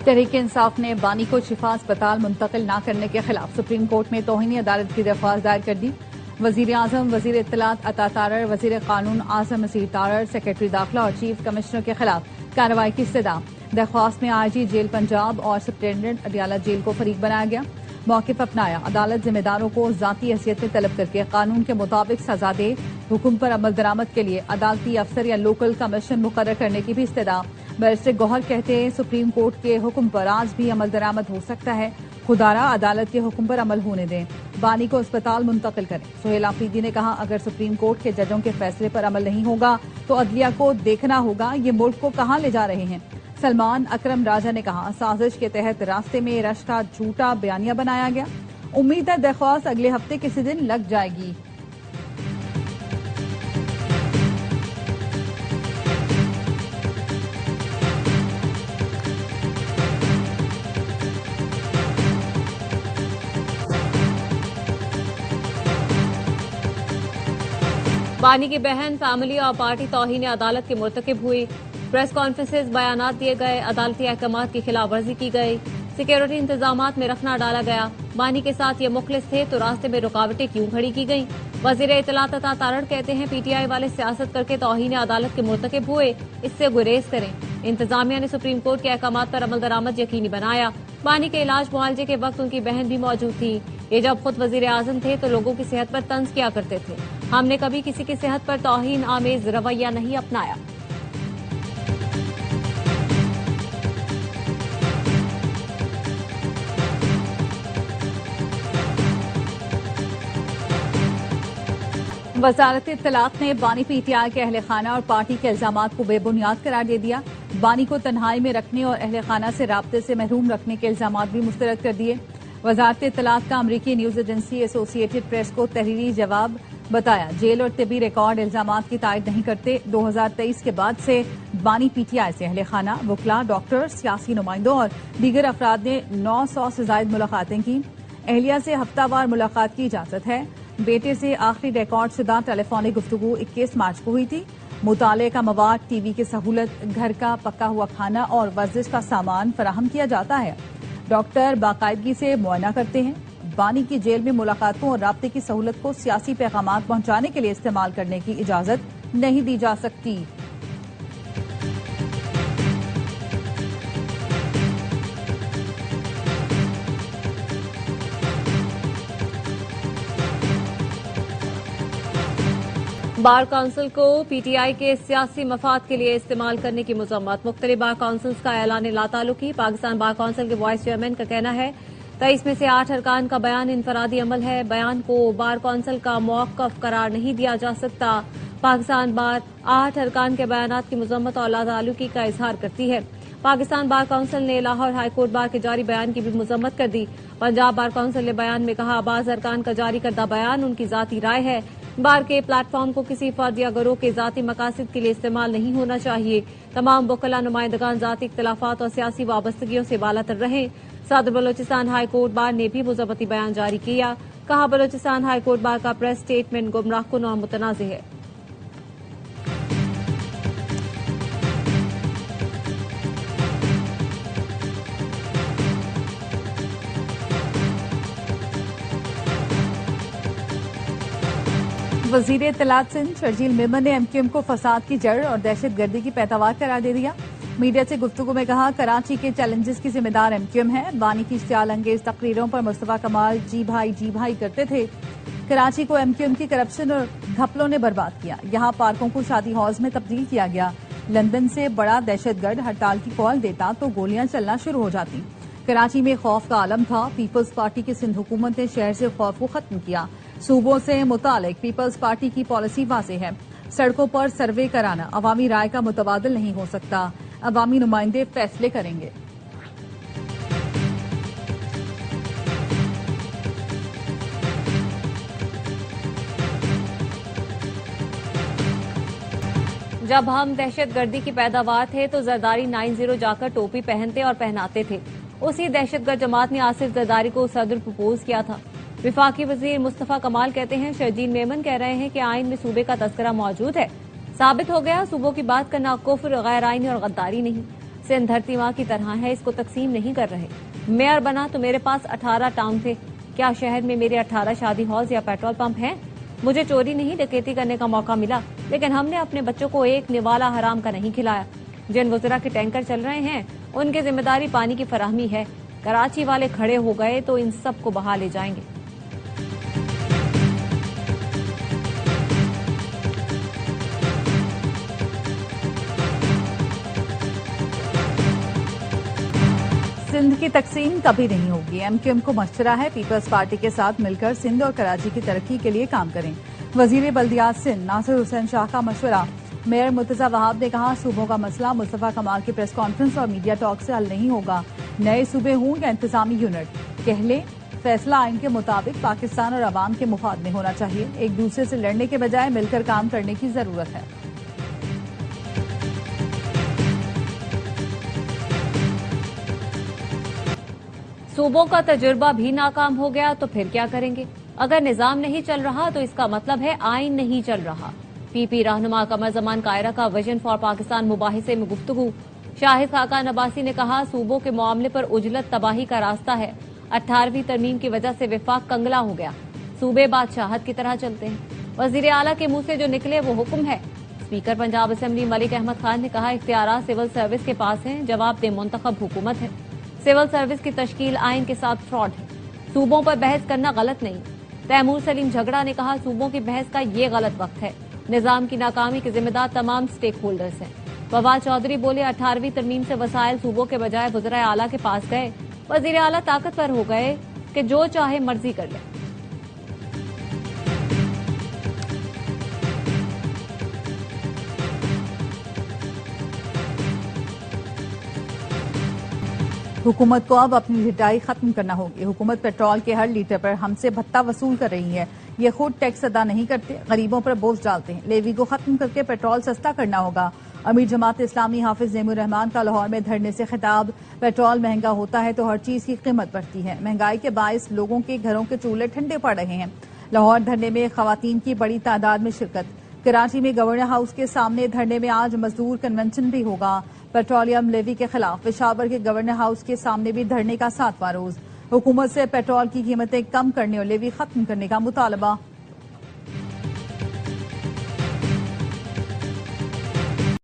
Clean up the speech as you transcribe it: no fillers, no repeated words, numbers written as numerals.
तहरीक इंसाफ ने बानी को शिफा अस्पताल मुंतकिल न करने के खिलाफ सुप्रीम कोर्ट में तौहीनी अदालत की दरख्वास्त दायर कर दी। वजीर आजम, वजीर इत्तलात अता तारड़, वजीर कानून आजम नसीर तारड़, सेक्रेटरी दाखिला और चीफ कमिश्नर के खिलाफ कार्रवाई की इस्तदा। दरख्वास्त में आईजी जेल पंजाब और सुप्रिंटेंडेंट अडियाला जेल को फरीक बनाया गया। मौक़िफ अपनाया, अदालत जिम्मेदारों को जाती हैसियत में तलब करके कानून के मुताबिक सजा दे। हुक्म पर अमल दरामद के लिए अदालती अफसर या लोकल कमीशन मुकर्रर करने की भी इस्तदा। बैरिस्टर गौहर कहते हैं, सुप्रीम कोर्ट के हुक्म पर आज भी अमल दरामद हो सकता है। खुदारा अदालत के हुक्म पर अमल होने दें, बानी को अस्पताल मुंतकिल करें। सुहेल आफरीदी ने कहा, अगर सुप्रीम कोर्ट के जजों के फैसले पर अमल नहीं होगा तो अदलिया को देखना होगा ये मुल्क को कहां ले जा रहे हैं। सलमान अकरम राजा ने कहा, साजिश के तहत रास्ते में रश का झूठा बयानिया बनाया गया। उम्मीद है दरख्वास्त अगले हफ्ते किसी दिन लग जाएगी। बानी की बहन, फैमिली और पार्टी तौहीन अदालत के मुर्तकिब हुई। प्रेस कॉन्फ्रेंसेस, बयानात दिए गए, अदालती अहकामात की खिलाफ वर्जी की गई, सिक्योरिटी इंतजामात में रखना डाला गया। बानी के साथ ये मुखलिस थे तो रास्ते में रुकावटें क्यों खड़ी की गई। वजीर इत्तलात अता तारड़ कहते हैं, पीटीआई वाले सियासत करके तौहीन अदालत के मुर्तकिब हुए, इससे गुरेज करें। इंतजामिया ने सुप्रीम कोर्ट के अहकामात पर अमल दरामद यकीनी बनाया। बानी के इलाज मुआवजे के वक्त उनकी बहन भी मौजूद थी। ये जब खुद वजीर आजम थे तो लोगों की सेहत पर तंज किया करते थे। हमने कभी किसी की सेहत पर तौहीन आमेज रवैया नहीं अपनाया। वजारत इत्तलात ने बानी पीटीआई के अहले खाना और पार्टी के इल्जामात को बेबुनियाद करार दे दिया। बानी को तन्हाई में रखने और अहले खाना से राब्ते से महरूम रखने के इल्जामात भी मुस्तरद कर दिए। वजारत इत्तलात का अमरीकी न्यूज एजेंसी एसोसिएटेड प्रेस को तहरीरी जवाब बताया, जेल और तिबी रिकॉर्ड इल्जामात की तायद नहीं करते। 2023 के बाद से बानी पीटीआई से अहले खाना, वकला, डॉक्टर, सियासी नुमाइंदों और दीगर अफराद ने 900 से ज्यादा मुलाकातें की। अहलिया से हफ्तावार मुलाकात की इजाजत है। बेटे से आखिरी रिकॉर्ड शुदा टेलीफोनिक गुफ्तगू 21 मार्च को हुई थी। मुताले का मवाद, टीवी की सहूलत, घर का पक्का हुआ खाना और वर्जिश का सामान फराहम किया जाता है। डॉक्टर बाकायदगी से मुआयना करते हैं। बानी की जेल में मुलाकातों और राब्ते की सहूलत को सियासी पैगामात पहुंचाने के लिए इस्तेमाल करने की इजाजत नहीं दी जा सकती। बार काउंसिल को पीटीआई के सियासी मफाद के लिए इस्तेमाल करने की मजम्मत। मुख्तलिफ बार काउंसिल्स का ऐलान लाताल्लुकी। पाकिस्तान बार काउंसिल के वाइस चेयरमैन का कहना है, 23 में से 8 अरकान का बयान इनफरादी अमल है। बयान को बार काउंसिल का मौक़िफ़ करार नहीं दिया जा सकता। पाकिस्तान बार 8 अरकान के बयानात की मजम्मत और लाताल्लुकी का इजहार करती है। पाकिस्तान बार काउंसिल ने लाहौर हाईकोर्ट बार के जारी बयान की भी मजम्मत कर दी। पंजाब बार काउंसिल ने बयान में कहा, बाज़ अरकान का जारी करदा बयान उनकी जाती राय है। बार के प्लेटफॉर्म को किसी फर्द या गिरोह के जाती मकासद के लिए इस्तेमाल नहीं होना चाहिए। तमाम वकला नुमाइंदगान जाती इख्तलाफात और सियासी वाबस्तगियों से बालातर रहें। सदर बलोचिस्तान हाई कोर्ट बार ने भी मुज़ब्बती बयान जारी किया। कहा, बलोचिस्तान हाई कोर्ट बार का प्रेस स्टेटमेंट गुमराहकुन और मुतनाज़िह है। वजीर इत्तलात सिंध शर्जील मेमन ने एमक्यूएम को फसाद की जड़ और दहशतगर्दी की पैदावार करार दे दिया। मीडिया से गुफ्तगू में कहा, कराची के चैलेंजेस की जिम्मेदार एमक्यूएम है। बानी की इश्तियाल अंगेज तकरीरों पर मुस्तफा कमाल जी भाई करते थे। कराची को एमक्यूएम की करप्शन और घपलों ने बर्बाद किया। यहाँ पार्कों को शादी हॉल्स में तब्दील किया गया। लंदन से बड़ा दहशतगर्द हड़ताल की कॉल देता तो गोलियां चलना शुरू हो जाती। कराची में खौफ का आलम था। पीपल्स पार्टी की सिंध हुकूमत ने शहर से खौफ को खत्म किया। सूबों से मुतालिक पीपल्स पार्टी की पॉलिसी वाज़ेह है। सड़कों पर सर्वे कराना अवामी राय का मुतबादल नहीं हो सकता। अवामी नुमाइंदे फैसले करेंगे। जब हम दहशतगर्दी की पैदावार थे तो जरदारी 90 जाकर टोपी पहनते और पहनाते थे। उसी दहशतगर्द जमात ने आसिफ जरदारी को सदर प्रपोज किया था। विफाकी वजीर मुस्तफा कमाल कहते हैं, शर्जील मेमन कह रहे हैं कि आइन में सूबे का तस्करा मौजूद है। साबित हो गया सूबों की बात करना कुफ्र, गैर आइनी और गद्दारी नहीं। सिंध धरती माँ की तरह है, इसको तकसीम नहीं कर रहे। मेयर बना तो मेरे पास 18 टाउन थे। क्या शहर में मेरे 18 शादी हॉल्स या पेट्रोल पंप हैं? मुझे चोरी नहीं डकैती करने का मौका मिला, लेकिन हमने अपने बच्चों को एक निवाला हराम का नहीं खिलाया। जिन वज़रा के टैंकर चल रहे हैं उनकी जिम्मेदारी पानी की फराहमी है। कराची वाले खड़े हो गए तो इन सबको बहा ले जाएंगे। सिंध की तकसीम कभी नहीं होगी। एमक्यूएम को मशवरा है पीपल्स पार्टी के साथ मिलकर सिंध और कराची की तरक्की के लिए काम करें। वजीर बल्दियात सिंध नासिर हुसैन शाह का मशवरा। मेयर मुर्तजा वहाब ने कहा, सूबों का मसला मुस्तफा कमाल की प्रेस कॉन्फ्रेंस और मीडिया टॉक से हल नहीं होगा। नए सूबे हों या इंतजामी यूनिट, कह ले फैसला आइन के मुताबिक पाकिस्तान और अवाम के मुफाद में होना चाहिए। एक दूसरे से लड़ने के बजाय मिलकर काम करने की जरूरत है। सूबों का तजुर्बा भी नाकाम हो गया तो फिर क्या करेंगे? अगर निजाम नहीं चल रहा तो इसका मतलब है आइन नहीं चल रहा। पीपी रहनुमा कमर जमान कायरा का विजन फॉर पाकिस्तान मुबाहिसे में गुफ्तगू। शाहिद खाकान अब्बासी ने कहा, सूबों के मामले पर उजलत तबाही का रास्ता है। 18वीं तरमीम की वजह से विफाक कंगला हो गया। सूबे बादशाहत की तरह चलते हैं। वजीर आला के मुंह से जो निकले वो हुक्म है। स्पीकर पंजाब असेंबली मलिक अहमद खान ने कहा, इख्तियारात सिविल सर्विस के पास हैं, जवाबदेह मुंतखब हुकूमत है। सिविल सर्विस की तश्कील आइन के साथ फ्रॉड है। सूबों पर बहस करना गलत नहीं। तैमूर सलीम झगड़ा ने कहा, सूबों की बहस का ये गलत वक्त है। निजाम की नाकामी के जिम्मेदार तमाम स्टेक होल्डर्स हैं। फवाद चौधरी बोले, 18वीं तरमीम से वसाइल सूबों के बजाय वज़राए आला के पास गए। वजीर आला ताकतवर हो गए कि जो चाहे मर्जी कर ले। हुकूमत को अब अपनी ढिटाई खत्म करना होगी। हुकूमत पेट्रोल के हर लीटर पर हमसे भत्ता वसूल कर रही है। ये खुद टैक्स अदा नहीं करते, गरीबों पर बोझ डालते हैं। लेवी को खत्म करके पेट्रोल सस्ता करना होगा। अमीर जमात इस्लामी हाफिज नेमुर रहमान का लाहौर में धरने से खिताब। पेट्रोल महंगा होता है तो हर चीज की कीमत बढ़ती है। महंगाई के बायस लोगों के घरों के चूल्हे ठंडे पड़ रहे हैं। लाहौर धरने में खवातीन की बड़ी तादाद में शिरकत। कराची में गवर्नर हाउस के सामने धरने में आज मजदूर कन्वेंशन भी होगा। पेट्रोलियम लेवी के खिलाफ पेशावर के गवर्नर हाउस के सामने भी धरने का 7वां रोज। हुकूमत से पेट्रोल की कीमतें कम करने और लेवी खत्म करने का मुतालबा।